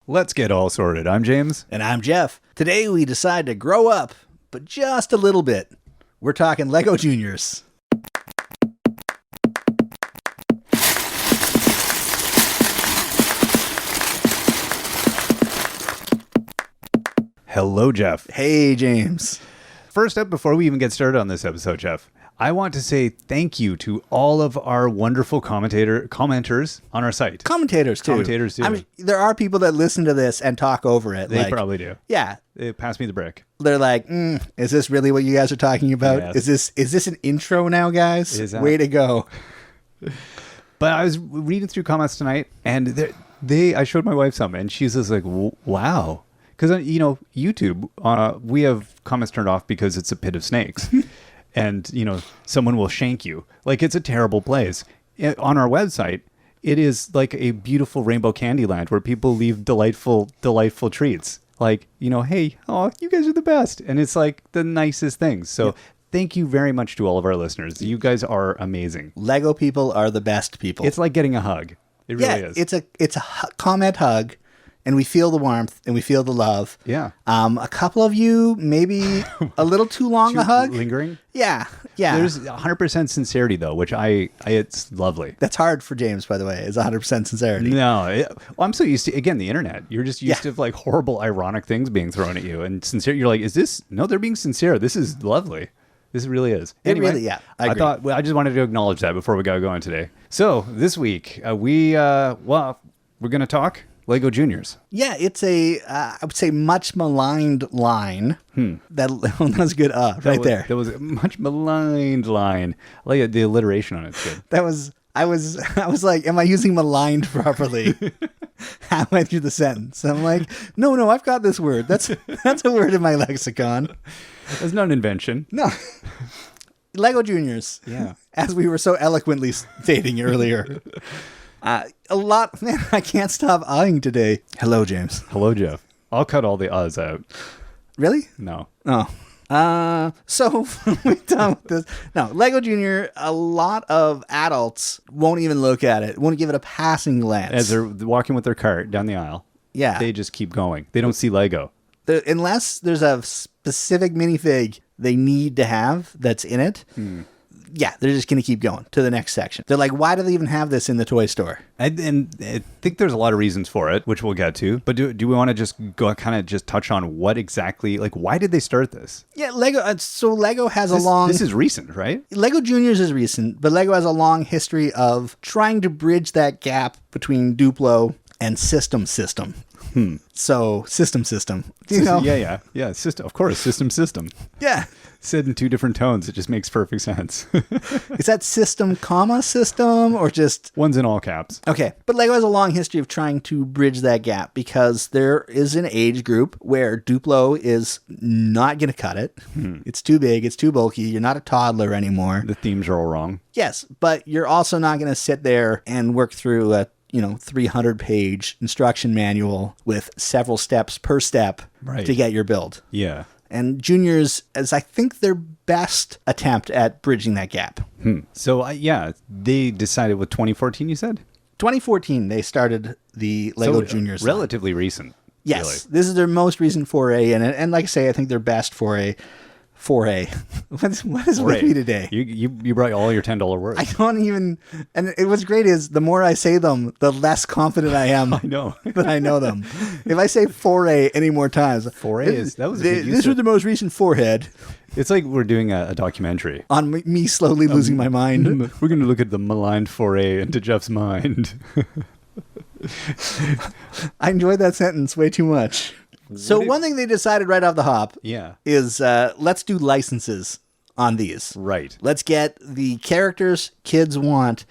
Let's get all sorted. I'm James. And I'm Jeff. Today we decide to grow up, but just a little bit. We're talking Lego Juniors. Hello, Jeff. Hey, James. First up, before we even get started on this episode, Jeff, I want to say thank you to all of our wonderful commenters on our site. Commentators, too. I mean, there are people that listen to this and talk over it. They probably do. Yeah. They pass me the brick. They're like, is this really what you guys are talking about? Yes. Is this an intro now, guys? Way to go. But I was reading through comments tonight, and I showed my wife some, and she's just like, wow. Because, YouTube, we have comments turned off because it's a pit of snakes. And, someone will shank you. Like, it's a terrible place. On our website, it is like a beautiful rainbow candy land where people leave delightful, delightful treats. Like, hey, you guys are the best. And it's like the nicest things. So thank you very much to all of our listeners. You guys are amazing. Lego people are the best people. It's like getting a hug. It really is. It's a comment hug. And we feel the warmth and we feel the love. Yeah. A couple of you, maybe a little too long a hug. Lingering? Yeah. Yeah. There's 100% sincerity, though, which it's lovely. That's hard for James, by the way, is 100% sincerity. No. I'm so used to, again, the internet. You're just used to like horrible, ironic things being thrown at you. And sincere, you're like, no, they're being sincere. This is lovely. This really is. Anyway, really, yeah. I agree. I just wanted to acknowledge that before we got going today. So this week, we're going to talk Lego Juniors. Yeah, it's I would say much maligned line. That was good. There. That was a much maligned line. I like the alliteration on it's good. I was like, am I using maligned properly? Halfway through the sentence, I'm like, no, I've got this word. That's a word in my lexicon. That's not an invention. No. Lego Juniors. Yeah. As we were so eloquently stating earlier. A lot, man, I can't stop eyeing today. Hello, James. Hello, Jeff. I'll cut all the uhs out. Really? No. Oh. So we're done with this. No, Lego Junior, a lot of adults won't even look at it, won't give it a passing glance. As they're walking with their cart down the aisle. Yeah. They just keep going. They don't see Lego. Unless there's a specific minifig they need to have that's in it. Yeah, they're just going to keep going to the next section. They're like, why do they even have this in the toy store? And I think there's a lot of reasons for it, which we'll get to. But do we want to just go kind of just touch on what exactly, like, why did they start this? Yeah, Lego. So Lego has a long... This is recent, right? Lego Juniors is recent, but Lego has a long history of trying to bridge that gap between Duplo and System. So, System. You know? Yeah. System, of course, System. Yeah. Said in two different tones, it just makes perfect sense. Is that system, system, or just... One's in all caps. Okay. But Lego has a long history of trying to bridge that gap because there is an age group where Duplo is not going to cut it. It's too big. It's too bulky. You're not a toddler anymore. The themes are all wrong. Yes, but you're also not going to sit there and work through a 300-page instruction manual with several steps per step to get your build. Yeah. And Juniors is, I think, their best attempt at bridging that gap. So, they decided with 2014, you said? 2014, they started the Lego Juniors. Relatively recent. Yes. Really. This is their most recent foray. And like I say, I think their best foray. What is with me today? You brought all your $10 words. I don't even... And what's great is the more I say them, the less confident I am. I know. that I know them. If I say foray any more times... Foray that was a good use This was the most recent forehead. It's like we're doing a documentary. On me slowly losing my mind. We're going to look at the maligned foray into Jeff's mind. I enjoyed that sentence way too much. So one thing they decided right off the hop is let's do licenses on these. Right. Let's get the characters kids want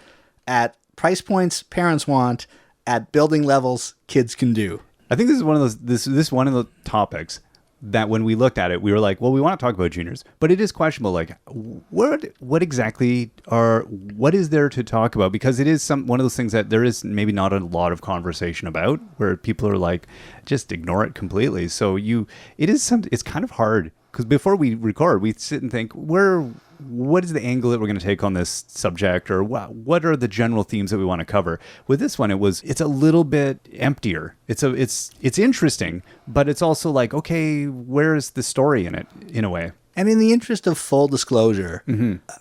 at price points parents want at building levels kids can do. I think this is one of those this is one of the topics that when we looked at it, we were like, well, we want to talk about juniors, but it is questionable. Like, what exactly what is there to talk about? Because it is one of those things that there is maybe not a lot of conversation about, where people are like, just ignore it completely. So it's kind of hard because before we record, we sit and think, what is the angle that we're going to take on this subject, or what are the general themes that we want to cover? With this one, it's a little bit emptier. It's interesting, but it's also like, okay, where's the story in it, in a way? And in the interest of full disclosure,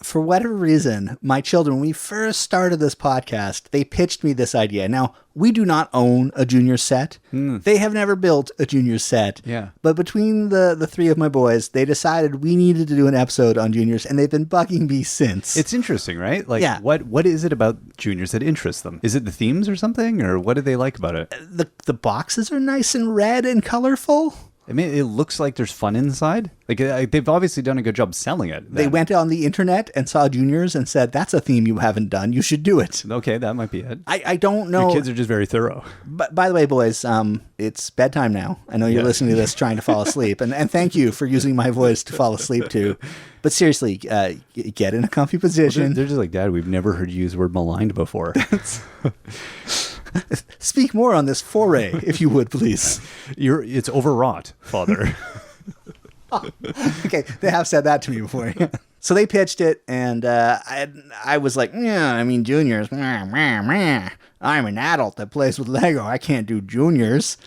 for whatever reason, my children, when we first started this podcast, they pitched me this idea. Now, we do not own a Junior set. They have never built a Junior set. Yeah. But between the three of my boys, they decided we needed to do an episode on Juniors, and they've been bugging me since. It's interesting, right? Like, Yeah. what is it about Juniors that interests them? Is it the themes or something, or what do they like about it? The boxes are nice and red and colorful. I mean, it looks like there's fun inside. Like, they've obviously done a good job selling it. They went on the internet and saw Juniors and said, that's a theme you haven't done. You should do it. Okay, that might be it. I don't know. Your kids are just very thorough. But by the way, boys, it's bedtime now. I know you're listening to this trying to fall asleep. And thank you for using my voice to fall asleep to. But seriously, get in a comfy position. They're just like, Dad, we've never heard you use the word maligned before. Speak more on this foray, if you would, please. It's overwrought, Father. Okay, they have said that to me before. So they pitched it, and I was like, yeah, I mean, Juniors. I'm an adult that plays with Lego. I can't do Juniors.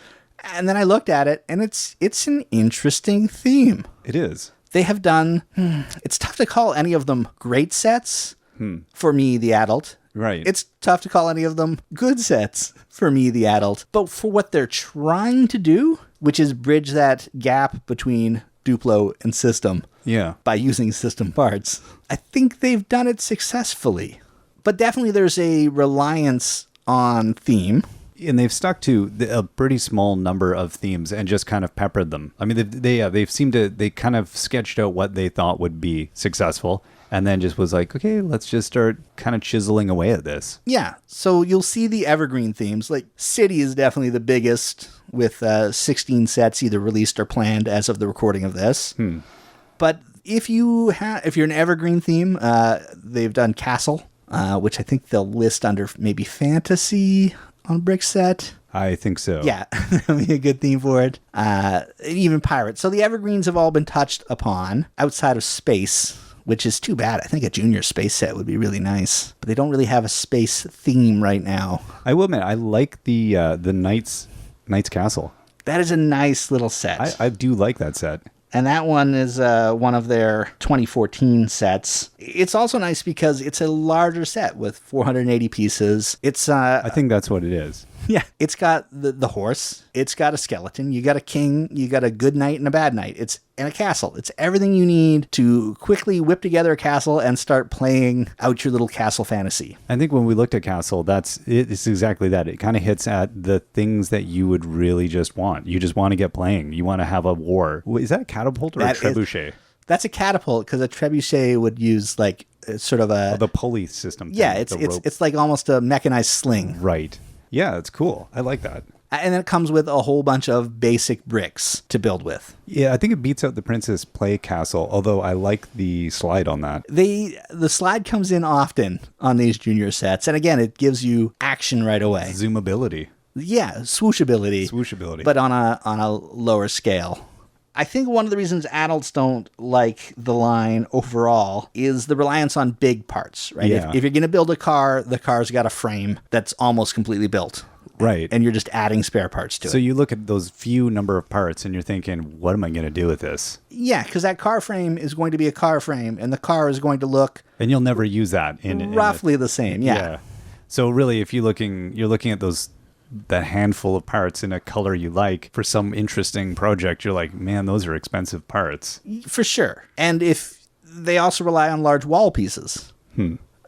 And then I looked at it, and it's an interesting theme. It is. They have done, it's tough to call any of them great sets for me, the adult. Right. It's tough to call any of them good sets for me, the adult. But for what they're trying to do, which is bridge that gap between Duplo and system by using system parts, I think they've done it successfully. But definitely there's a reliance on theme. And they've stuck to a pretty small number of themes and just kind of peppered them. I mean, they kind of sketched out what they thought would be successful, and then just was like, okay, let's just start kind of chiseling away at this. Yeah, so you'll see the evergreen themes. Like City is definitely the biggest, with 16 sets either released or planned as of the recording of this. But if you're an evergreen theme, they've done Castle, which I think they'll list under maybe Fantasy on brick set. I think so. Yeah, that would be a good theme for it. Even Pirates. So the evergreens have all been touched upon outside of Space, which is too bad. I think a Junior Space set would be really nice, but they don't really have a space theme right now. I will admit, I like the Knight's Castle. That is a nice little set. I do like that set. And that one is one of their 2014 sets. It's also nice because it's a larger set with 480 pieces. It's I think that's what it is. Yeah, it's got the horse. It's got a skeleton. You got a king. You got a good knight and a bad knight. And a castle. It's everything you need to quickly whip together a castle and start playing out your little castle fantasy. I think when we looked at Castle, it's exactly that. It kind of hits at the things that you would really just want. You just want to get playing. You want to have a war. Is that a catapult or a trebuchet? That's a catapult, because a trebuchet would use like sort of the pulley system. Yeah, it's like almost a mechanized sling. Right. Yeah, it's cool. I like that. And then it comes with a whole bunch of basic bricks to build with. Yeah, I think it beats out the Princess Play Castle, although I like the slide on that. The slide comes in often on these Junior sets, and again, it gives you action right away. Zoomability. Yeah, swooshability. But on a lower scale. I think one of the reasons adults don't like the line overall is the reliance on big parts, right? Yeah. If you're going to build a car, the car's got a frame that's almost completely built. Right. And you're just adding spare parts to it. So you look at those few number of parts and you're thinking, what am I going to do with this? Yeah, because that car frame is going to be a car frame, and the car is going to look... And you'll never use that. Roughly the same, yeah. So really, if you're looking at that handful of parts in a color you like for some interesting project, you're like, man, those are expensive parts. For sure. And if they also rely on large wall pieces.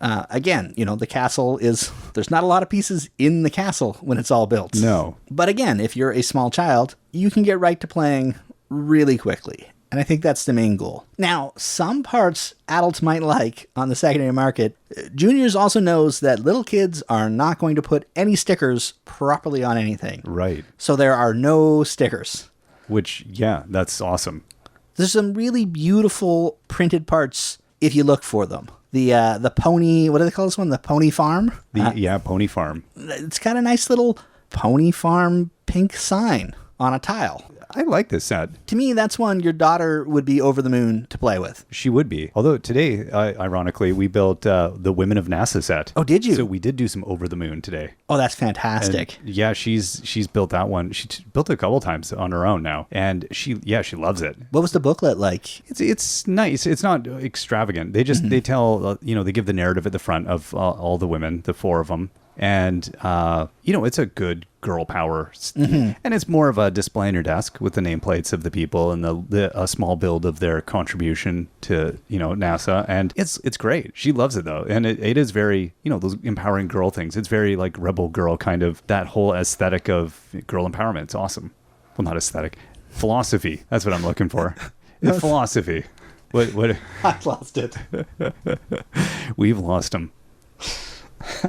Again, the castle there's not a lot of pieces in the castle when it's all built. No. But again, if you're a small child, you can get right to playing really quickly. And I think that's the main goal. Now, some parts adults might like on the secondary market. Juniors also knows that little kids are not going to put any stickers properly on anything. Right. So there are no stickers. Which, yeah, that's awesome. There's some really beautiful printed parts if you look for them. The pony, what do they call this one? The pony farm? Pony farm. It's got a nice little pony farm pink sign on a tile. I like this set. To me, that's one your daughter would be over the moon to play with. She would be. Although today, ironically, we built the Women of NASA set. Oh, did you? So we did do some over the moon today. Oh, that's fantastic. And yeah, she's built that one. She built it a couple times on her own now, and she loves it. What was the booklet like? It's nice. It's not extravagant. They just they tell they give the narrative at the front of all the women, the 4 of them. And, it's a good girl power. And it's more of a display on your desk with the nameplates of the people and a small build of their contribution to, NASA. And it's great. She loves it, though. And it is very, those empowering girl things. It's very like rebel girl kind of that whole aesthetic of girl empowerment. It's awesome. Well, not aesthetic. Philosophy. That's what I'm looking for. Philosophy. What? I lost it. We've lost them.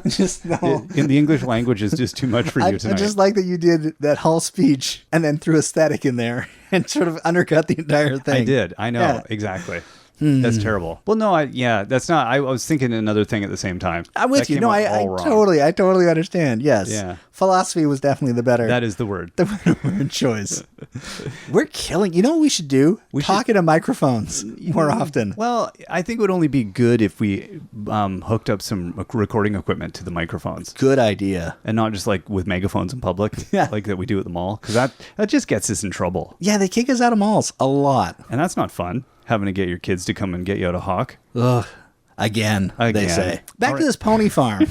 Just no. In the English language is just too much for you tonight. I just like that you did that whole speech and then threw aesthetic in there and sort of undercut the entire thing. I did. I know. Exactly. That's terrible. Well, no, that's not. I was thinking another thing at the same time. I'm with you. No, I totally understand. Yes. Yeah. Philosophy was definitely the better. That is the word. The better word choice. We're killing. You know what we should do? Talk into microphones more often. Well, I think it would only be good if we hooked up some recording equipment to the microphones. Good idea. And not just like with megaphones in public, like that we do at the mall, because that just gets us in trouble. Yeah, they kick us out of malls a lot, and that's not fun. Having to get your kids to come and get you out of Hawk. Ugh. Again, they say. Back to this pony farm.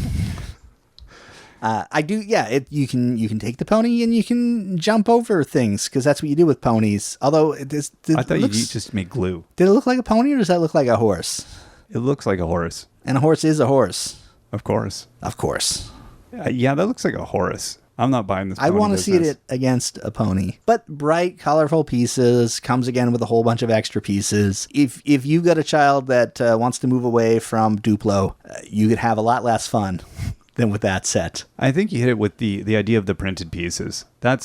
I do, yeah. You can take the pony and you can jump over things because that's what you do with ponies. Although I thought you just make glue. Did it look like a pony or does that look like a horse? It looks like a horse. And a horse is a horse. Of course. Of course. Yeah, that looks like a horse. I'm not buying this. I want to see it against a pony. But bright, colorful pieces, comes again with a whole bunch of extra pieces. If you've got a child that wants to move away from Duplo, you could have a lot less fun than with that set. I think you hit it with the idea of the printed pieces. I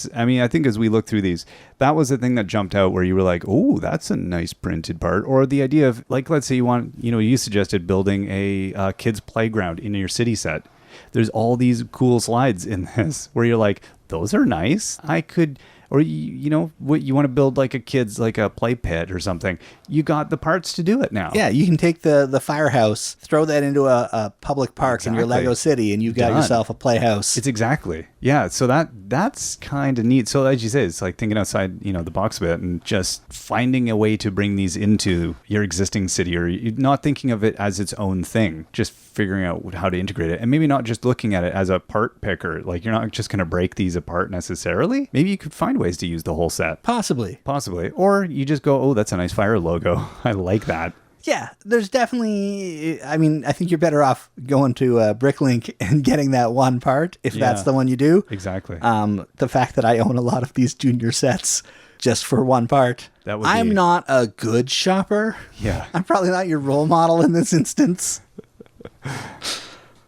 think as we look through these, that was the thing that jumped out where you were like, oh, that's a nice printed part. Or the idea of, like, let's say you suggested building a kid's playground in your city set. There's all these cool slides in this where you're like, those are nice. I could, or what you want to build like a kid's like a play pit or something. You got the parts to do it now. Yeah, you can take the firehouse, throw that into a public park in your Lego city, and you've got yourself a playhouse. It's exactly. Yeah, so that's kind of neat. So as you say, it's like thinking outside, the box a bit and just finding a way to bring these into your existing city, or you're not thinking of it as its own thing, just figuring out how to integrate it. And maybe not just looking at it as a part picker. Like you're not just going to break these apart necessarily. Maybe you could find ways to use the whole set. Possibly. Or you just go, oh, that's a nice fire logo. I like that. Yeah, there's definitely, I think you're better off going to Bricklink and getting that one part, if that's the one you do. Exactly. The fact that I own a lot of these junior sets just for one part. I'm not a good shopper. Yeah. I'm probably not your role model in this instance.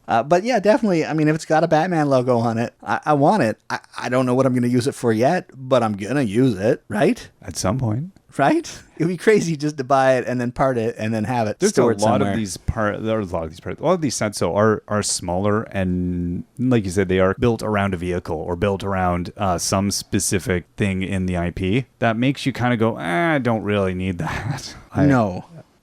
But yeah, definitely. If it's got a Batman logo on it, I want it. I don't know what I'm going to use it for yet, but I'm going to use it, right? At some point. Right? It'd be crazy just to buy it and then part it and then have it stored somewhere. There's a lot of these sets are smaller and, like you said, they are built around a vehicle or built around some specific thing in the IP that makes you kind of go, I don't really need that.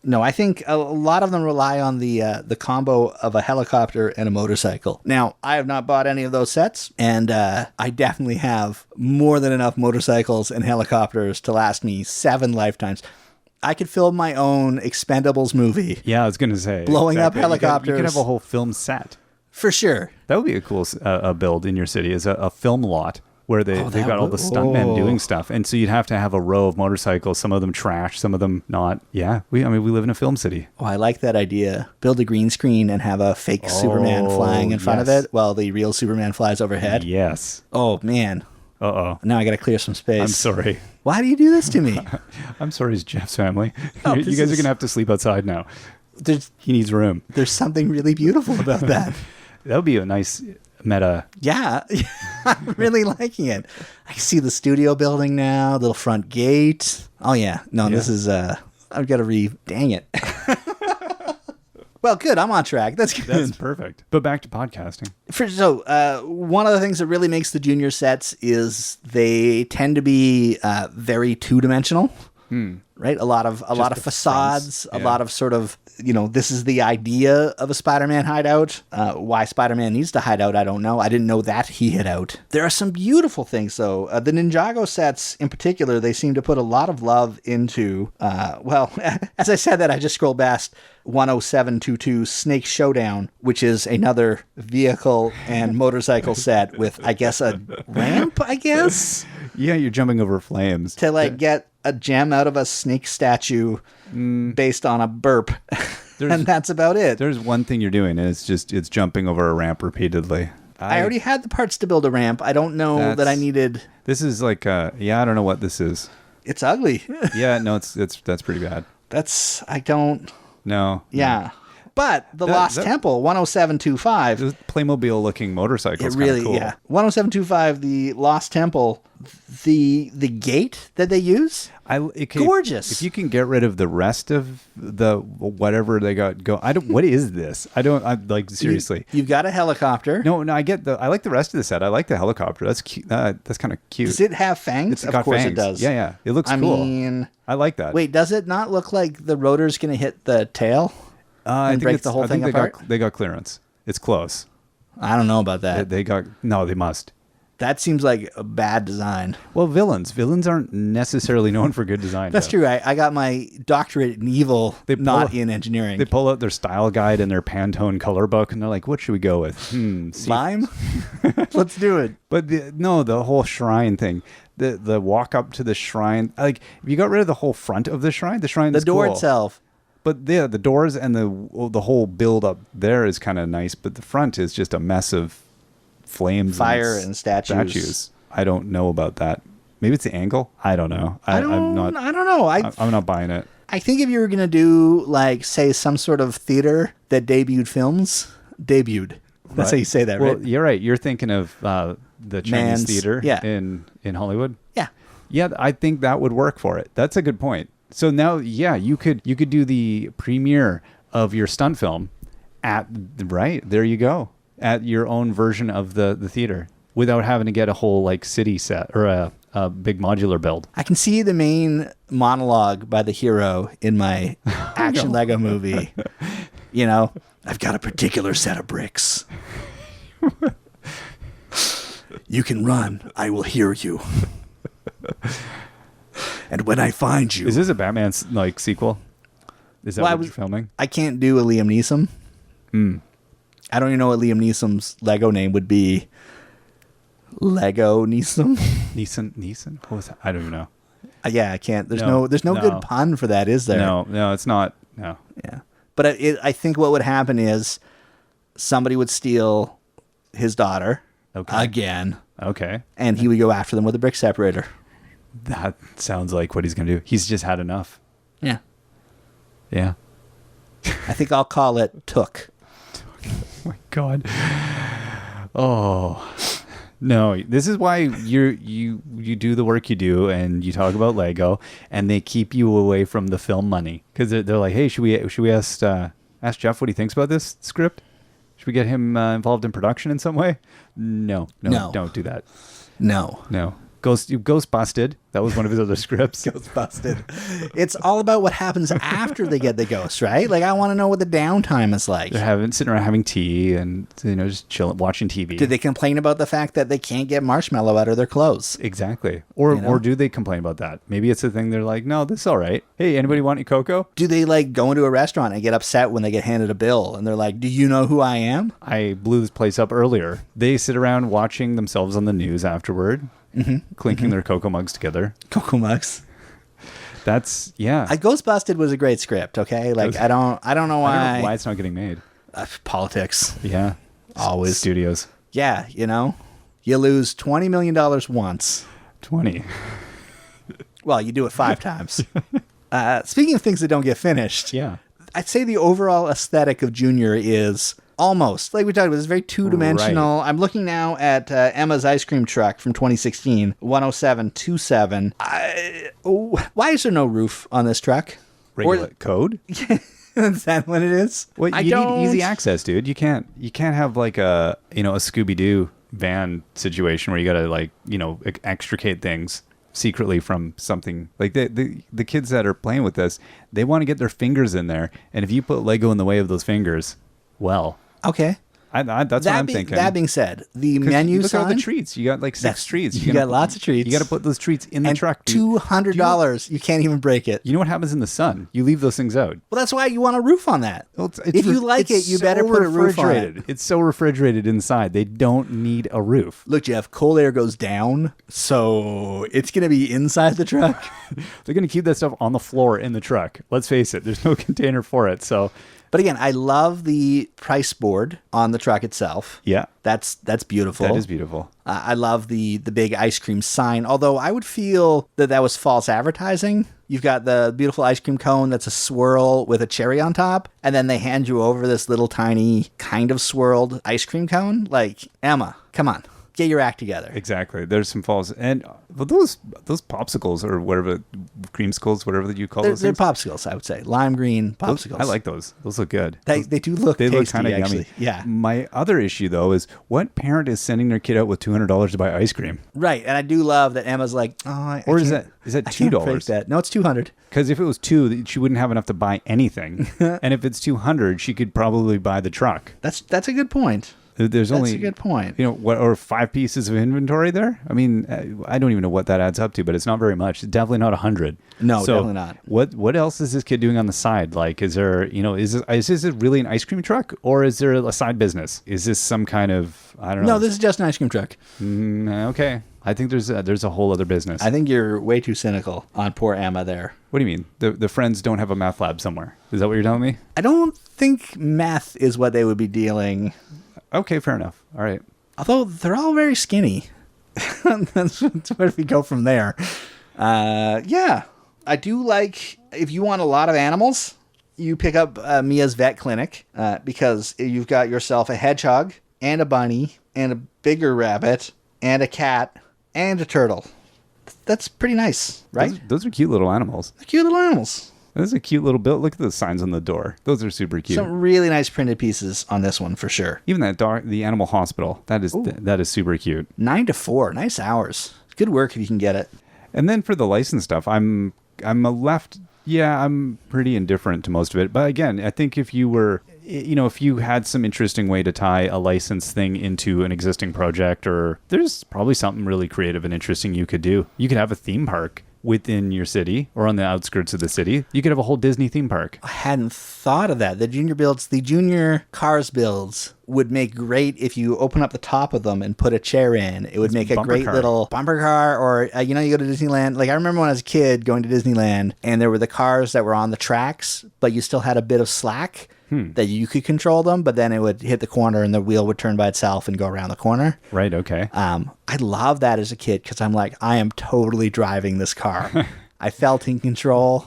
No, I think a lot of them rely on the combo of a helicopter and a motorcycle. Now, I have not bought any of those sets, and I definitely have more than enough motorcycles and helicopters to last me 7 lifetimes. I could film my own Expendables movie. Yeah, I was going to say. Blowing up helicopters. You could have a whole film set. For sure. That would be a cool build in your city, is a film lot. Where they've got all the stuntmen doing stuff. And so you'd have to have a row of motorcycles, some of them trash, some of them not. Yeah, we live in a film city. Oh, I like that idea. Build a green screen and have a fake Superman flying in front of it while the real Superman flies overhead. Yes. Oh, man. Uh-oh. Now I got to clear some space. I'm sorry. Why do you do this to me? I'm sorry, it's Jeff's family. You guys are going to have to sleep outside now. He needs room. There's something really beautiful about that. That would be a nice meta. Yeah, I'm really liking it. I can see the studio building now, little front gate. Oh yeah, no, this is I've got to dang it. Well, good. I'm on track. That's good. That's perfect. But back to podcasting. One of the things that really makes the Junior sets is they tend to be very two-dimensional. Right? A lot of facades, fronts. a lot of sort of, this is the idea of a Spider-Man hideout. Why Spider-Man needs to hide out, I don't know. I didn't know that he hid out. There are some beautiful things, though. The Ninjago sets, in particular, they seem to put a lot of love into, as I said that, I just scrolled past 10722 Snake Showdown, which is another vehicle and motorcycle set with, I guess, a ramp, Yeah, you're jumping over flames. to get a gem out of a snake statue based on a burp. And that's about it. There's one thing you're doing, and it's jumping over a ramp repeatedly. I already had the parts to build a ramp. I don't know that I needed... This is like, I don't know what this is. It's ugly. Yeah, no, that's pretty bad. I don't... No. Yeah. But the Lost Temple, 10725... The Playmobil-looking motorcycle is It really, cool. yeah. 10725, the Lost Temple, the gate that they use, gorgeous. If you can get rid of the rest of the whatever they got go, what is this? I'm like, seriously. You've got a helicopter. No, I like the rest of the set. I like the helicopter. That's cute. That's kind of cute. Does it have fangs? It's Of course fangs. it does. Yeah. It looks cool. I mean, I like that. Wait, does it not look like the rotor's going to hit the tail? I think break the whole thing apart? They got clearance. It's close. I don't know about that. They must. That seems like a bad design. Well, villains aren't necessarily known for good design. That's true. I got my doctorate in evil, not in engineering. They pull out their style guide and their Pantone color book, and they're like, "What should we go with? Lime? Let's do it." But the whole shrine thing, the walk up to the shrine, like if you got rid of the whole front of the shrine, the door itself. But the doors and the whole build up there is kind of nice, but the front is just a mess of flames, fire, and statues. I don't know about that. Maybe it's the angle. I don't know. I'm not. I don't know. I'm not buying it. I think if you were gonna do say some sort of theater that debuted. That's how you say that, right? Well, you're right. You're thinking of the Chinese theater in Hollywood. Yeah. Yeah, I think that would work for it. That's a good point. So now, you could do the premiere of your stunt film there you go, at your own version of the theater without having to get a whole city set or a big modular build. I can see the main monologue by the hero in my action Lego movie. I've got a particular set of bricks. You can run. I will hear you. And when I find you... Is this a Batman sequel? Is that what you're filming? I can't do a Liam Neeson. I don't even know what Liam Neeson's Lego name would be. Lego Neeson? Neeson? What was that? I don't even know. Yeah, I can't. There's no good pun for that, is there? No, it's not. No. Yeah. But I think what would happen is somebody would steal his daughter again. Okay. And he would go after them with a brick separator. That sounds like what he's going to do. He's just had enough. Yeah. Yeah. I think I'll call it Took. Oh my God. Oh. No, this is why you do the work you do and you talk about Lego and they keep you away from the film money because they're like, hey, should we ask Jeff what he thinks about this script? Should we get him involved in production in some way? No, don't do that. No. Ghost Busted. That was one of his other scripts. Ghost Busted. It's all about what happens after they get the ghost, right? I want to know what the downtime is like. They're sitting around having tea and just chilling, watching TV. Did they complain about the fact that they can't get marshmallow out of their clothes? Exactly. Or do they complain about that? Maybe it's a thing they're like, no, this is all right. Hey, anybody want any cocoa? Do they go into a restaurant and get upset when they get handed a bill and they're like, do you know who I am? I blew this place up earlier. They sit around watching themselves on the news afterward. Clinking their cocoa mugs together. Cocoa mugs. That's Ghost Busted was a great script. Okay, I don't know why. I don't know why it's not getting made. Politics. Yeah, always studios. Yeah, you lose $20 million once. 20. Well, you do it 5 times. Speaking of things that don't get finished, I'd say the overall aesthetic of Junior is almost, like we talked about, it's very two-dimensional. Right. I'm looking now at Emma's ice cream truck from 2016, 10727. Why is there no roof on this truck? Regular code? Is that what it is? Well, you need easy access, dude. You can't have like a a Scooby-Doo van situation where you got to like, extricate things secretly from something. Like the kids that are playing with this, they want to get their fingers in there, and if you put Lego in the way of those fingers, well, okay. That's what I'm thinking. That being said, the menu look sign. Look at all the treats. You got like 6 treats. You got lots of treats. You got to put those treats in the truck. $200. You can't even break it. You know what happens in the sun? You leave those things out. Well, that's why you want a roof on that. Well, if you like it, you better put a roof on it. It's so refrigerated inside. They don't need a roof. Look, Jeff, cold air goes down, so it's going to be inside the truck. They're going to keep that stuff on the floor in the truck. Let's face it. There's no container for it, so... But again, I love the price board on the truck itself. Yeah. That's beautiful. That is beautiful. I love the big ice cream sign, although I would feel that was false advertising. You've got the beautiful ice cream cone that's a swirl with a cherry on top, and then they hand you over this little tiny kind of swirled ice cream cone. Like, Emma, come on. Get your act together. Exactly. There's some false, and those popsicles or whatever, creamsicles, whatever you call those. They're popsicles, I would say. Lime green popsicles. I like those. Those look good. They do look tasty. They look kind of yummy. Yeah. My other issue though is what parent is sending their kid out with $200 to buy ice cream? Right, and I do love that Emma's like, oh, is that $2? No, it's $200. Because if it was $2, she wouldn't have enough to buy anything, and if it's $200, she could probably buy the truck. That's a good point. That's a good point. Or 5 pieces of inventory there. I mean, I don't even know what that adds up to, but it's not very much. It's definitely not 100. No, definitely not. What else is this kid doing on the side? Like, is there, is this really an ice cream truck, or is there a side business? Is this some kind of, I don't know. No, this is just an ice cream truck. Okay. I think there's a whole other business. I think you're way too cynical on poor Emma there. What do you mean? The friends don't have a meth lab somewhere? Is that what you're telling me? I don't think meth is what they would be dealing. Okay, fair enough. All right. Although they're all very skinny. That's where we go from there. Yeah. I do like, if you want a lot of animals, you pick up Mia's Vet Clinic because you've got yourself a hedgehog and a bunny and a bigger rabbit and a cat and a turtle. That's pretty nice, right? Those are cute little animals. They're cute little animals. That's a cute little build. Look at the signs on the door. Those are super cute. Some really nice printed pieces on this one for sure. Even that the animal hospital. That is super cute. 9 to 4, nice hours. Good work if you can get it. And then for the license stuff, I'm pretty indifferent to most of it. But again, I think if you were, if you had some interesting way to tie a license thing into an existing project, or there's probably something really creative and interesting you could do. You could have a theme park within your city or on the outskirts of the city. You could have a whole Disney theme park. I hadn't thought of that. The junior cars builds would make great if you open up the top of them and put a chair in. It would make a great little bumper car, or you go to Disneyland. Like I remember when I was a kid going to Disneyland and there were the cars that were on the tracks, but you still had a bit of slack. That you could control them, but then it would hit the corner and the wheel would turn by itself and go around the corner. Right, okay. I love that as a kid because I'm like, I am totally driving this car. I felt in control,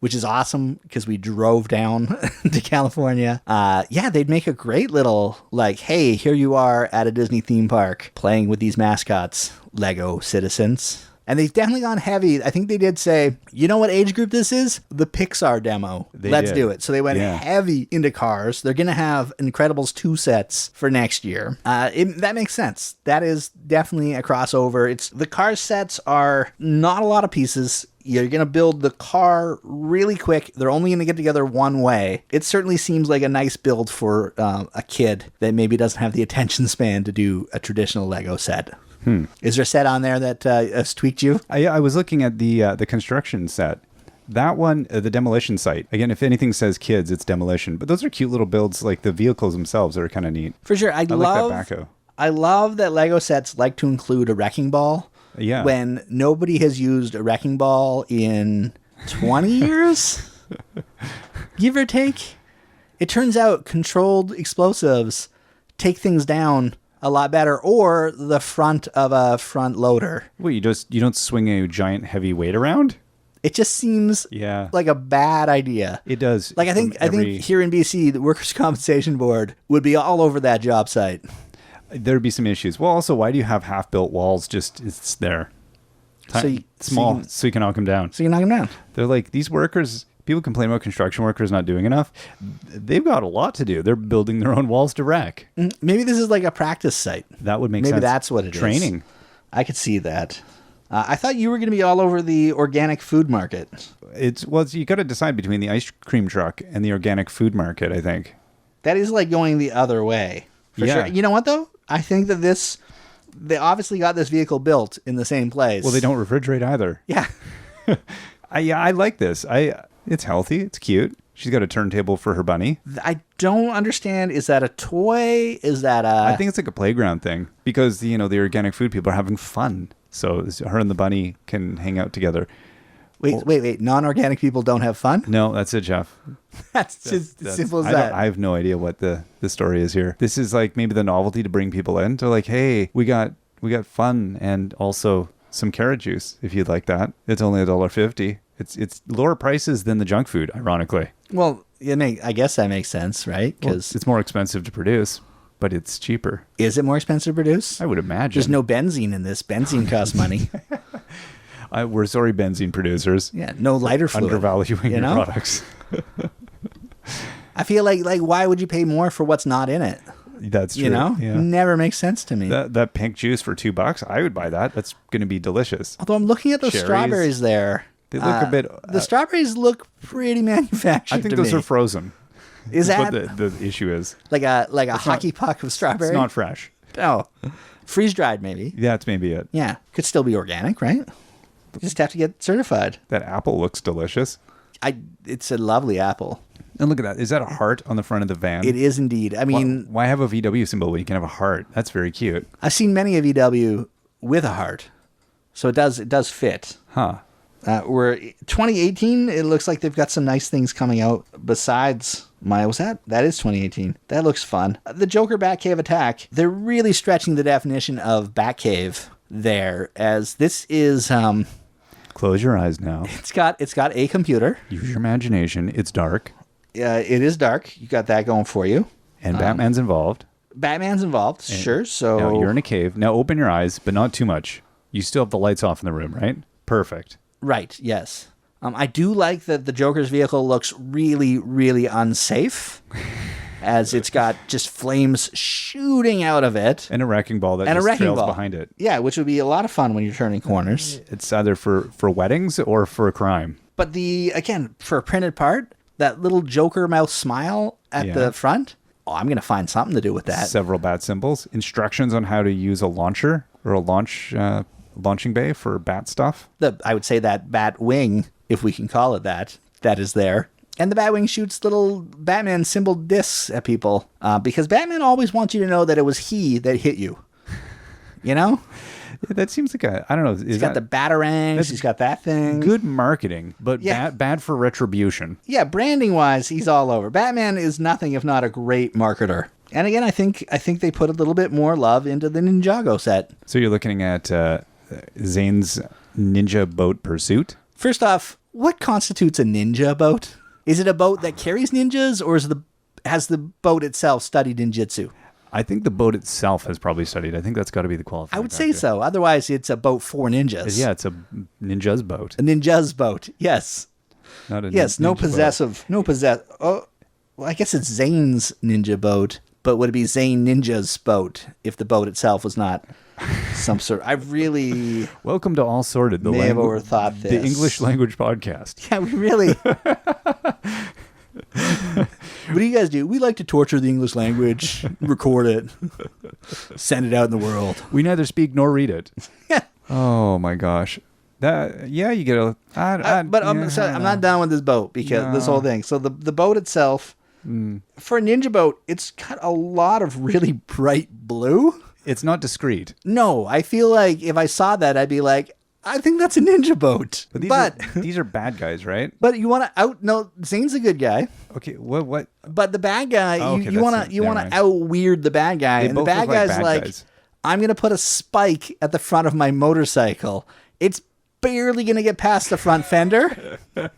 which is awesome because we drove down to California. They'd make a great little, like, hey, here you are at a Disney theme park playing with these mascots, Lego citizens. And they've definitely gone heavy. I think they did say, you know what age group this is? The Pixar demo. Let's do it. So they went heavy into cars. They're going to have Incredibles 2 sets for next year. That makes sense. That is definitely a crossover. The car sets are not a lot of pieces. You're going to build the car really quick. They're only going to get together one way. It certainly seems like a nice build for a kid that maybe doesn't have the attention span to do a traditional Lego set. Is there a set on there that has tweaked you? I was looking at the construction set. That one, the demolition site. Again, if anything says kids, it's demolition. But those are cute little builds. Like the vehicles themselves are kind of neat. For sure. I like that backhoe. I love that Lego sets like to include a wrecking ball. Yeah. When nobody has used a wrecking ball in 20 years, give or take. It turns out controlled explosives take things down a lot better, or the front of a front loader. Wait, you don't swing a giant heavy weight around? It just seems like a bad idea. It does. Like I think here in BC, the Workers' Compensation Board would be all over that job site. There'd be some issues. Well, also, why do you have half-built walls? It's there. So you can knock them down. So you knock them down. They're like, these workers People complain about construction workers not doing enough. They've got a lot to do. They're building their own walls to wreck. Maybe this is like a practice site. That would make sense. Maybe that's what it is. Training. I could see that. I thought you were going to be all over the organic food market. You got to decide between the ice cream truck and the organic food market, I think. That is like going the other way. For sure. You know what, though? I think that they obviously got this vehicle built in the same place. Well, they don't refrigerate either. Yeah. I like this. It's healthy. It's cute. She's got a turntable for her bunny. I don't understand. Is that a toy? Is that I think it's like a playground thing because, the organic food people are having fun. So her and the bunny can hang out together. Wait. Non-organic people don't have fun? No, that's it, Jeff. That's just as simple as that. I have no idea what the story is here. This is like maybe the novelty to bring people in. To like, hey, we got fun and also some carrot juice if you'd like that. It's only $1.50. It's lower prices than the junk food, ironically. Well, I guess that makes sense, right? Because it's more expensive to produce, but it's cheaper. Is it more expensive to produce? I would imagine. There's no benzene in this. Benzene costs money. We're sorry, benzene producers. Yeah, no lighter fluid. Undervaluing your products. I feel like why would you pay more for what's not in it? That's true. Yeah. Never makes sense to me. That pink juice for $2, I would buy that. That's going to be delicious. Although I'm looking at those Cherries. Strawberries there. They look a bit. The strawberries look pretty manufactured. I think those are frozen. Is that what the issue is? Like a hockey puck of strawberry? It's not fresh. Oh, freeze dried maybe. Yeah, that's maybe it. Yeah, could still be organic, right? You just have to get certified. That apple looks delicious. It's a lovely apple. And look at that. Is that a heart on the front of the van? It is indeed. I mean, why have a VW symbol when you can have a heart? That's very cute. I've seen many a VW with a heart, so it does fit. Huh. We're 2018. It looks like they've got some nice things coming out besides that is 2018. That looks fun. The Joker Batcave attack. They're really stretching the definition of Batcave there, as this is Close your eyes now. It's got a computer. Use your imagination. It's dark. It is dark. You got that going for you. And Batman's involved. Batman's involved, sure. So now you're in a cave. Now open your eyes, but not too much. You still have the lights off in the room, right? Perfect. Right, yes. I do like that the Joker's vehicle looks really, really unsafe, as it's got just flames shooting out of it. And a wrecking ball that just trails behind it. Yeah, which would be a lot of fun when you're turning corners. It's either for weddings or for a crime. But for a printed part, that little Joker mouth smile at the front, I'm going to find something to do with that. Several bat symbols. Instructions on how to use a launcher or a launching bay for bat stuff. I would say that bat wing, if we can call it that is there. And the Batwing shoots little Batman symbol discs at people because Batman always wants you to know that it was he that hit you. You know? Yeah, that seems like I don't know. He's got the batarangs. He's got that thing. Good marketing, but bad for retribution. Yeah, branding-wise, he's all over. Batman is nothing if not a great marketer. And again, I think they put a little bit more love into the Ninjago set. So you're looking at Zane's Ninja Boat Pursuit? First off, what constitutes a ninja boat? Is it a boat that carries ninjas, or has the boat itself studied ninjutsu? I think the boat itself has probably studied. I think that's got to be the qualifier. I would say so. Otherwise, it's a boat for ninjas. Yeah, it's a ninja's boat. A ninja's boat. Yes. Not a no possessive. Boat. No possess. Oh, well, I guess it's Zane's ninja boat. But would it be Zane Ninja's boat if the boat itself was not some sort? I really welcome to All Sorted. May have overthought this. The English language podcast. Yeah, we really. What do you guys do? We like to torture the English language, record it, send it out in the world. We neither speak nor read it. Oh my gosh. You get a. I'm not done with this boat because this whole thing. So the boat itself. For a ninja boat, it's got a lot of really bright blue. It's not discreet. No, I feel like if I saw that, I'd be like, I think that's a ninja boat. But these are bad guys, right? But you want to no, Zane's a good guy. Okay, what? But the bad guy, you want to out weird the bad guy, and the bad guy's like, I'm gonna put a spike at the front of my motorcycle. It's barely going to get past the front fender. Well,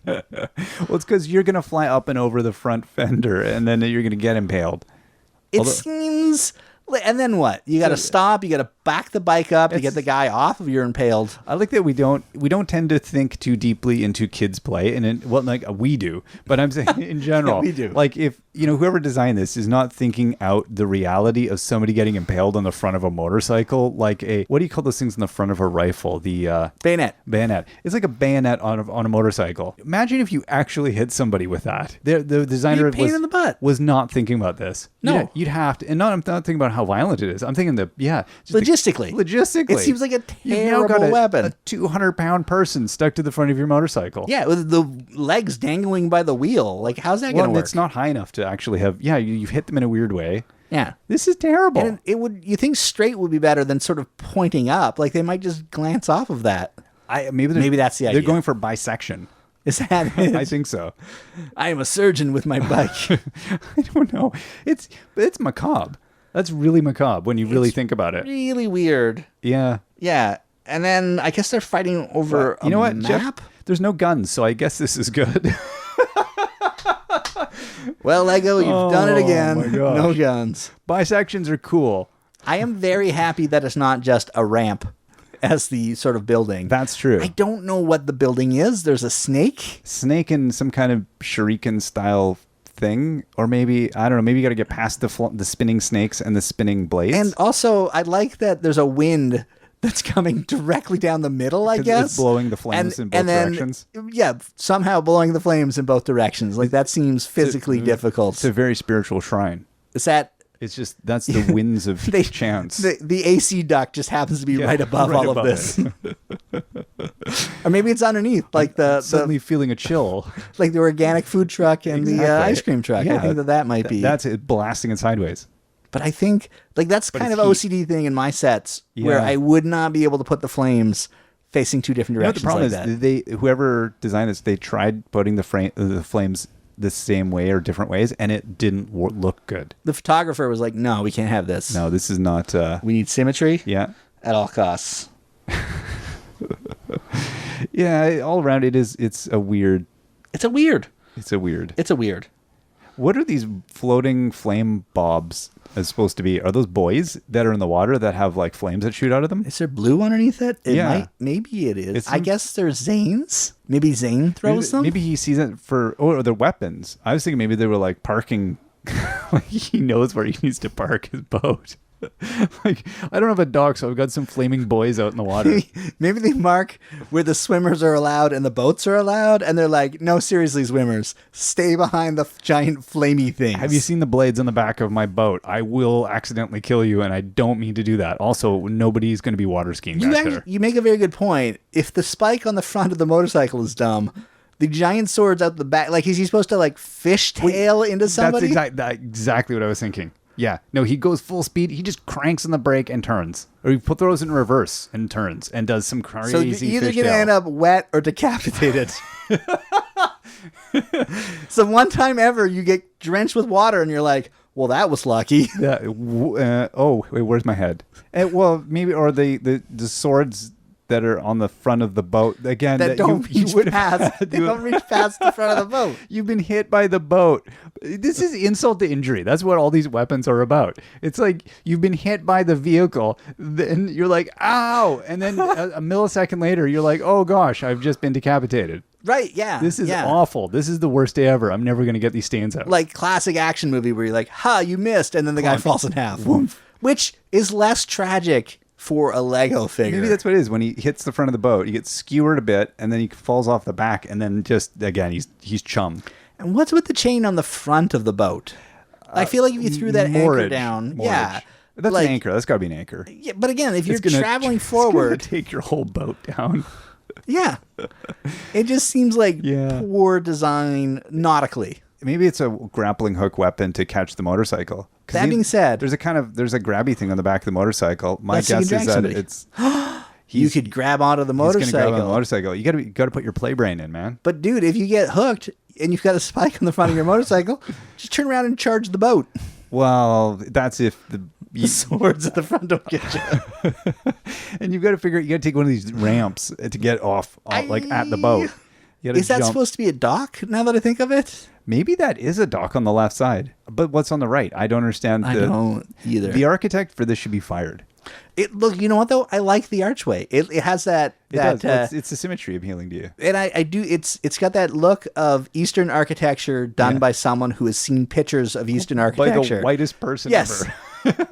it's because you're going to fly up and over the front fender, and then you're going to get impaled. Seems And then what? You got to stop. You got to back the bike up to get the guy off of your impaled. I like that we don't tend to think too deeply into kids' play, and like we do. But I'm saying in general, Yeah, we do. Like if whoever designed this is not thinking out the reality of somebody getting impaled on the front of a motorcycle, like what do you call those things on the front of a rifle? The Bayonet. Bayonet. It's like a bayonet on a motorcycle. Imagine if you actually hit somebody with that. The designer pain in the butt. was not thinking about this. No. You'd have to, and I'm not thinking about how violent it is. I'm thinking Logistically. Logistically. It seems like a You've now got terrible weapon. a 200-pound person stuck to the front of your motorcycle. Yeah, with the legs dangling by the wheel. Like, how's that going to work? It's not high enough to actually have. Yeah, you've hit them in a weird way. Yeah. This is terrible. And you think straight would be better than sort of pointing up. Like, they might just glance off of that. Maybe that's the idea. They're going for bisection. Is that it? I think so. I am a surgeon with my bike. I don't know. It's macabre. That's really macabre when you really think about it. Really weird. Yeah. Yeah. And then I guess they're fighting over you know what, map? Jeff? There's no guns, so I guess this is good. Well, Lego, you've done it again. my gosh. No guns. Bisections are cool. I am very happy that it's not just a ramp as the sort of building. That's true. I don't know what the building is. There's a snake. Snake in some kind of shuriken style thing, or maybe I don't know. Maybe you got to get past the spinning snakes and the spinning blades. And also, I like that there's a wind that's coming directly down the middle, I 'Cause guess. it's blowing the flames in both directions. Yeah, somehow blowing the flames in both directions. Like, that seems physically difficult. It's a very spiritual shrine. Is that... It's just that's the winds of chance. The AC duct just happens to be right above all of this. Or maybe it's underneath, like Suddenly feeling a chill. like the organic food truck and the ice cream truck. Yeah, I think that might be. That's it blasting it sideways. But I think like that's kind of it's OCD thing in my sets where Yeah. I would not be able to put the flames facing two different You know what directions the problem like that. whoever designed this, they tried putting the flames the same way or different ways, and it didn't look good. The photographer was like, "No, we can't have this. No, this is not. We need symmetry Yeah, at all costs." yeah. All around, it's a weird. It's a weird. It's a weird. It's a weird. What are these floating flame bobs supposed to be? Are those buoys that are in the water that have like flames that shoot out of them? Is there blue underneath it? Yeah. Maybe it is. It's I guess there's Zane's. Maybe Zane throws them. Maybe he sees it or they're weapons. I was thinking maybe they were like parking. Like he knows where he needs to park his boat. Like I don't have a dock, so I've got some flaming buoys out in the water. Maybe they mark where the swimmers are allowed and the boats are allowed, and they're like, "No, seriously, swimmers, stay behind the giant flamey things." Have you seen the blades on the back of my boat? I will accidentally kill you, and I don't mean to do that. Also, nobody's going to be water skiing back there. You make a very good point. If the spike on the front of the motorcycle is dumb, the giant sword's out the back. Like, is he supposed to like fishtail into somebody? That's exactly what I was thinking. Yeah. No, he goes full speed. He just cranks on the brake and turns. Or he throws it in reverse and turns and does some crazy So you're either going to end up wet or decapitated. So one time ever, you get drenched with water and you're like, well, that was lucky. Yeah. Oh, wait, where's my head? Well, maybe, or the swords that are on the front of the boat again That don't reach would past. They don't reach past the front of the boat. You've been hit by the boat. This is insult to injury. That's what all these weapons are about. It's like you've been hit by the vehicle, then you're like, ow, and then a millisecond later, you're like, oh gosh, I've just been decapitated. Right, yeah. This is awful. This is the worst day ever. I'm never going to get these stains out. Like classic action movie where you're like, ha, you missed, and then the guy falls in half. Which is less tragic for a Lego figure. Maybe that's what it is. When he hits the front of the boat, he gets skewered a bit, and then he falls off the back, and then just, again, he's chum. And what's with the chain on the front of the boat? I feel like if you threw that anchor down, yeah. That's like, an anchor. That's got to be an anchor. Yeah, but again, if you're gonna, traveling forward, take your whole boat down. Yeah. It just seems like Yeah. poor design nautically. Maybe it's a grappling hook weapon to catch the motorcycle. That being said, there's a grabby thing on the back of the motorcycle. My Let's see you guess is drag that somebody. it's you could grab onto the he's gonna grab motorcycle. on the motorcycle. You got to put your play brain in, man. But dude, if you get hooked and you've got a spike on the front of your motorcycle, just turn around and charge the boat. Well, that's if the swords at the front don't get you. And you've got to take one of these ramps to get off, like at the boat. You had to Is that jump. supposed to be a dock, now that I think of it? Maybe that is a dock on the left side. But what's on the right? I don't understand. I don't either. The architect for this should be fired. Look, you know what, though? I like the archway. It has that... It does. Well, it's the symmetry appealing to you. And I do. It's got that look of Eastern architecture done by someone who has seen pictures of Eastern architecture. By the whitest person Yes. ever.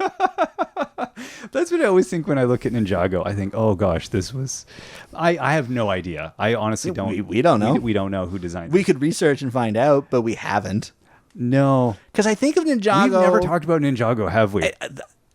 That's what I always think when I look at Ninjago. I think, oh gosh, this was... I have no idea. I honestly don't... We don't know. We don't know who designed We it. could research and find out, but we haven't. No. Because I think of Ninjago... We've never talked about Ninjago, have we?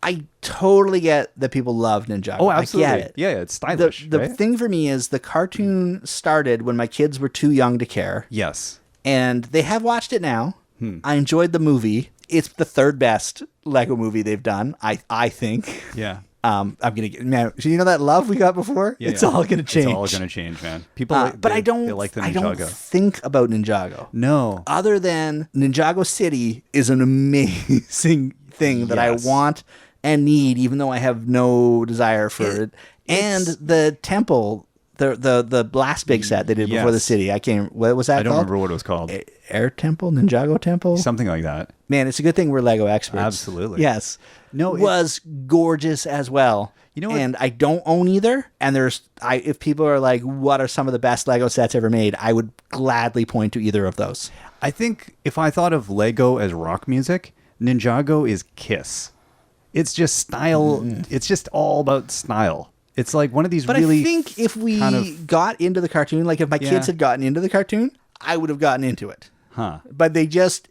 I totally get that people love Ninjago. Oh, absolutely. I get it. Yeah, it's stylish, The right? thing for me is the cartoon started when my kids were too young to care. Yes. And they have watched it now. I enjoyed the movie. It's the third best Lego movie they've done, I think. Yeah. I'm gonna get, man. You know that love we got before? Yeah, it's yeah. all gonna change. It's all gonna change, man. People, But I don't. They like the I Ninjago. don't think about Ninjago. No. Other than Ninjago City is an amazing thing that Yes. I want and need, even though I have no desire for it. And the temple, the last big set they did before the Yes. city. I can't. What was that I don't called? remember what it was called. Air Temple, Ninjago Temple. Something like that. Man, it's a good thing we're Lego experts. Absolutely. Yes. No, it was gorgeous as well. You know what? And I don't own either. And if people are like, what are some of the best Lego sets ever made? I would gladly point to either of those. I think if I thought of Lego as rock music, Ninjago is Kiss. It's just style. It's just all about style. It's like one of these But really... I think if we kind of- got into the cartoon, like if my Yeah. kids had gotten into the cartoon, I would have gotten into it. Huh. But they just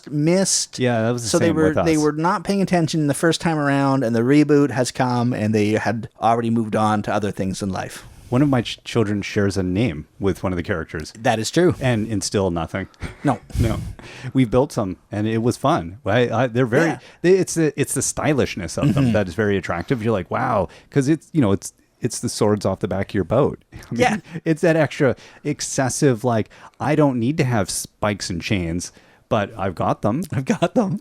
missed. Yeah, that was the so same with us. they were not paying attention the first time around, and the reboot has come, and they had already moved on to other things in life. One of my children shares a name with one of the characters. That is true. And still nothing. No. No. We built some, and it was fun. They're very... Yeah. It's the stylishness of them that is very attractive. You're like, wow. Because it's the swords off the back of your boat. I mean, Yeah. It's that extra excessive, like, I don't need to have spikes and chains, but I've got them.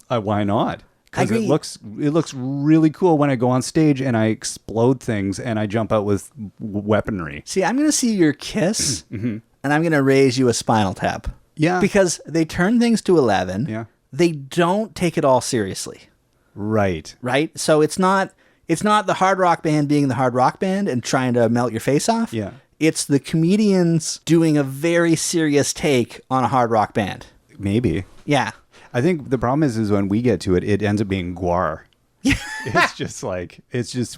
Why not? I Because agree. it looks really cool when I go on stage and I explode things and I jump out with weaponry. See, I'm going to see your kiss, and I'm going to raise you a Spinal Tap. Yeah. Because they turn things to 11. Yeah. They don't take it all seriously, Right. right? So it's not the hard rock band being the hard rock band and trying to melt your face off. Yeah. It's the comedians doing a very serious take on a hard rock band. Maybe. Yeah. I think the problem is when we get to it, it ends up being guar. It's just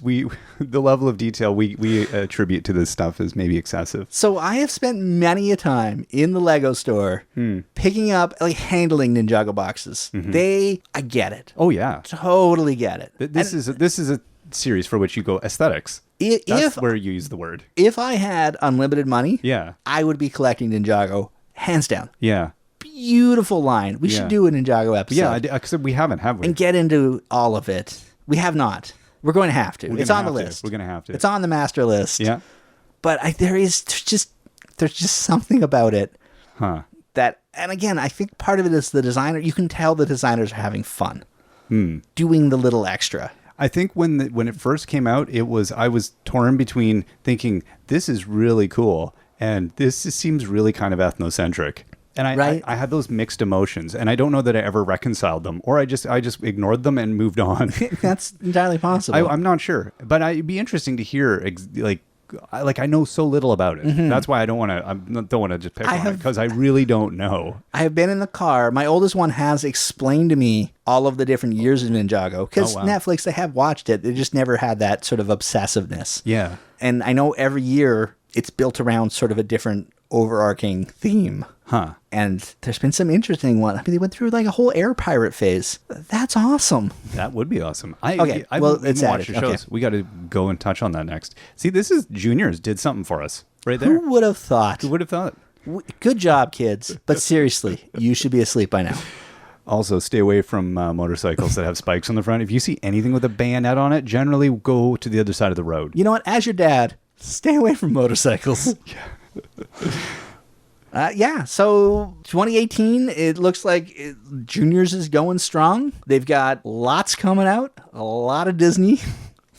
the level of detail we attribute to this stuff is maybe excessive. So I have spent many a time in the Lego store picking up, like handling Ninjago boxes. I get it. Oh yeah, Totally get it. this is a series for which you go aesthetics. That's where you use the word. If I had unlimited money, Yeah, I would be collecting Ninjago, hands down. yeah, Beautiful line. We Yeah. should do a Ninjago episode. yeah. Because we haven't, have we? and get into all of it. We have not. We're going to have to. We're It's gonna on the have to. list. We're gonna have to. It's on the master list. Yeah. But there's just something about it Huh. that, and again, I think part of it is the designer. You can tell the designers are having fun doing the little extra. I think when it first came out, I was torn between thinking this is really cool and this seems really kind of ethnocentric. And Right. I had those mixed emotions, and I don't know that I ever reconciled them, or I just ignored them and moved on. That's entirely possible. I'm not sure, but it'd be interesting to hear I know so little about it. That's why I don't want to just pick on it because I really don't know. I have been in the car. My oldest one has explained to me all of the different years of Ninjago because Oh, wow. Netflix, they have watched it. They just never had that sort of obsessiveness. Yeah. And I know every year it's built around sort of a different overarching theme. Huh. And there's been some interesting one. I mean, they went through like a whole air pirate phase. That's awesome. That would be awesome. Okay, I well, haven't it's even watched added. the shows. Okay. We got to go and touch on that next. See, this is Juniors did something for us right there. Who would have thought? Who would have thought? Good job, kids. But seriously, you should be asleep by now. Also, stay away from motorcycles that have spikes on the front. If you see anything with a bayonet on it, generally go to the other side of the road. You know what? As your dad, stay away from motorcycles. So 2018, it looks like Juniors is going strong. They've got lots coming out, a lot of Disney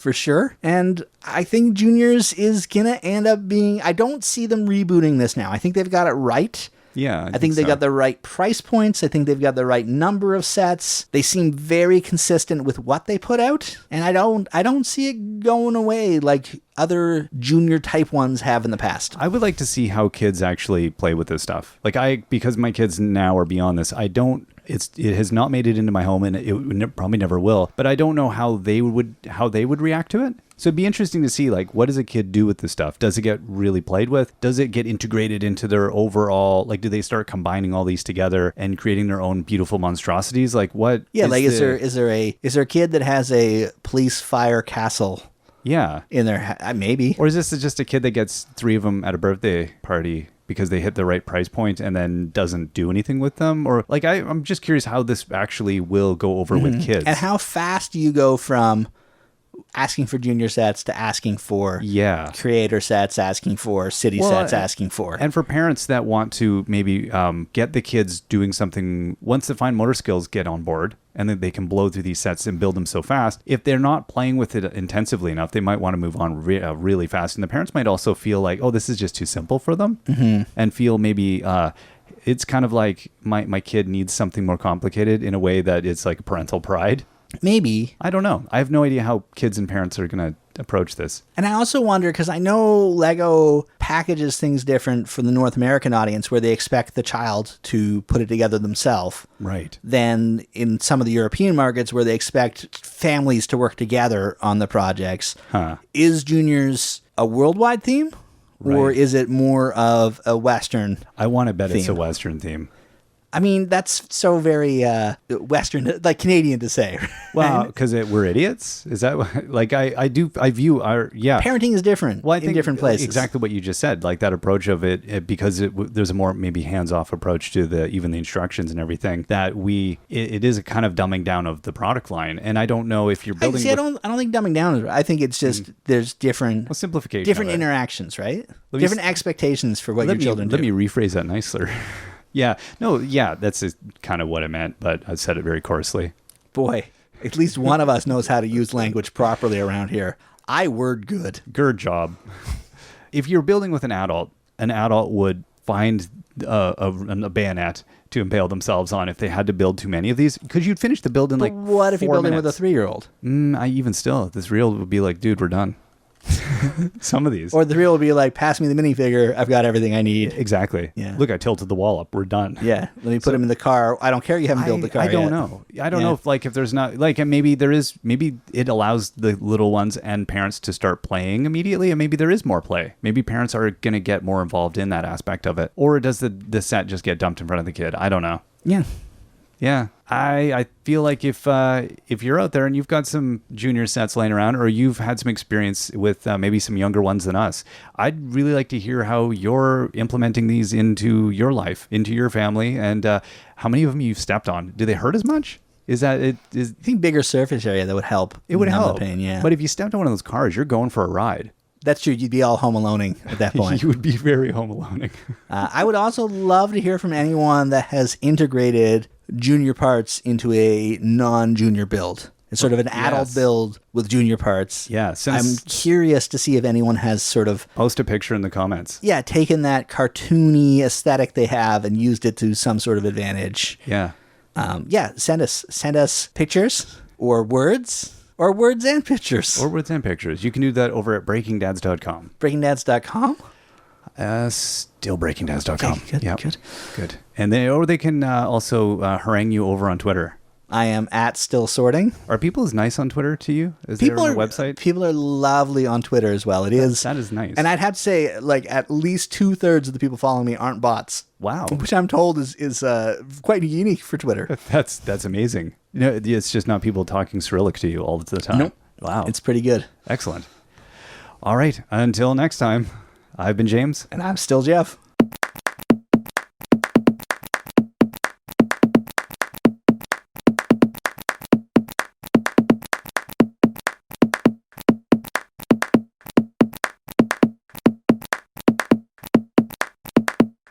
for sure. And I think Juniors is going to end up being... I don't see them rebooting this now. I think they've got it right. Yeah, I think they so. got the right price points. I think they've got the right number of sets. They seem very consistent with what they put out, and I don't see it going away like other junior type ones have in the past. I would like to see how kids actually play with this stuff. Like because my kids now are beyond this, it has not made it into my home, and it probably never will. But I don't know how they would react to it. So it'd be interesting to see, like, what does a kid do with this stuff? Does it get really played with? Does it get integrated into their overall, like, do they start combining all these together and creating their own beautiful monstrosities? Like, what? Yeah, is there a kid that has a police fire castle? Yeah, in there, maybe. Or is this just a kid that gets 3 of them at a birthday party because they hit the right price point and then doesn't do anything with them? Or like, I'm just curious how this actually will go over with kids. And how fast do you go from asking for junior sets to asking for creator sets, asking for city sets, asking for. And for parents that want to maybe get the kids doing something, once the fine motor skills get on board, and then they can blow through these sets and build them so fast. If they're not playing with it intensively enough, they might want to move on really fast. And the parents might also feel like, oh, this is just too simple for them, and feel maybe it's kind of like my kid needs something more complicated in a way that it's like parental pride. Maybe. I don't know. I have no idea how kids and parents are going to approach this. And I also wonder, because I know Lego packages things different for the North American audience, where they expect the child to put it together themselves. Right. Than in some of the European markets where they expect families to work together on the projects. Is Juniors a worldwide theme? Right. Or is it more of a Western I want to bet theme? It's a Western theme. I mean, that's so very Western, like Canadian to say. Right? Well, because we're idiots? Is that like I view our, parenting is different in different places. Exactly what you just said, like that approach of it because there's a more maybe hands-off approach to even the instructions and everything, that it is a kind of dumbing down of the product line. And I don't know if you're building... I don't think dumbing down is right. I think it's just there's different... simplification. Different interactions, right? Different expectations for what your children do. Let me rephrase that nicer. That's kind of what I meant, but I said it very coarsely. Boy, at least one of us knows how to use language properly around here. I word good. Good job. If you're building with an adult would find a bayonet to impale themselves on if they had to build too many of these, because you'd finish the build in what if you're building with a 3-year-old? Even still, this reel would be like, dude, we're done. Some of these. Or the reel will be like, pass me the minifigure. I've got everything I need. Exactly. Yeah. Look, I tilted the wall up. We're done. Yeah. Let me put him in the car. I don't care. You haven't built the car I don't yet. know. I don't know if there's not maybe it allows the little ones and parents to start playing immediately, and maybe there is more play. Maybe parents are going to get more involved in that aspect of it. Or does the set just get dumped in front of the kid? I don't know. Yeah. Yeah, I feel like if you're out there and you've got some junior sets laying around, or you've had some experience with maybe some younger ones than us, I'd really like to hear how you're implementing these into your life, into your family, and how many of them you've stepped on. Do they hurt as much? Is that it? I think bigger surface area that would help. It would help. The pain, yeah. But if you stepped on one of those cars, you're going for a ride. That's true. You'd be all home aloneing at that point. You would be very home aloneing. I would also love to hear from anyone that has integrated junior parts into a non-junior build. It's sort of an adult build with junior parts. Yeah. I'm curious to see if anyone has sort of... Post a picture in the comments. Yeah, taken that cartoony aesthetic they have and used it to some sort of advantage. Yeah. Send us pictures or words. Or words and pictures. You can do that over at breakingdads.com. Breakingdads.com? Still breakingdads.com. Okay, good. And they can also harangue you over on Twitter. I am at Still Sorting. Are people as nice on Twitter to you as they are on the website? People are lovely on Twitter as well. That is nice. And I'd have to say, like, at least 2/3 of the people following me aren't bots. Wow. Which I'm told is quite unique for Twitter. That's amazing. It's just not people talking Cyrillic to you all the time. Nope. Wow. It's pretty good. Excellent. All right. Until next time, I've been James. And I'm still Jeff.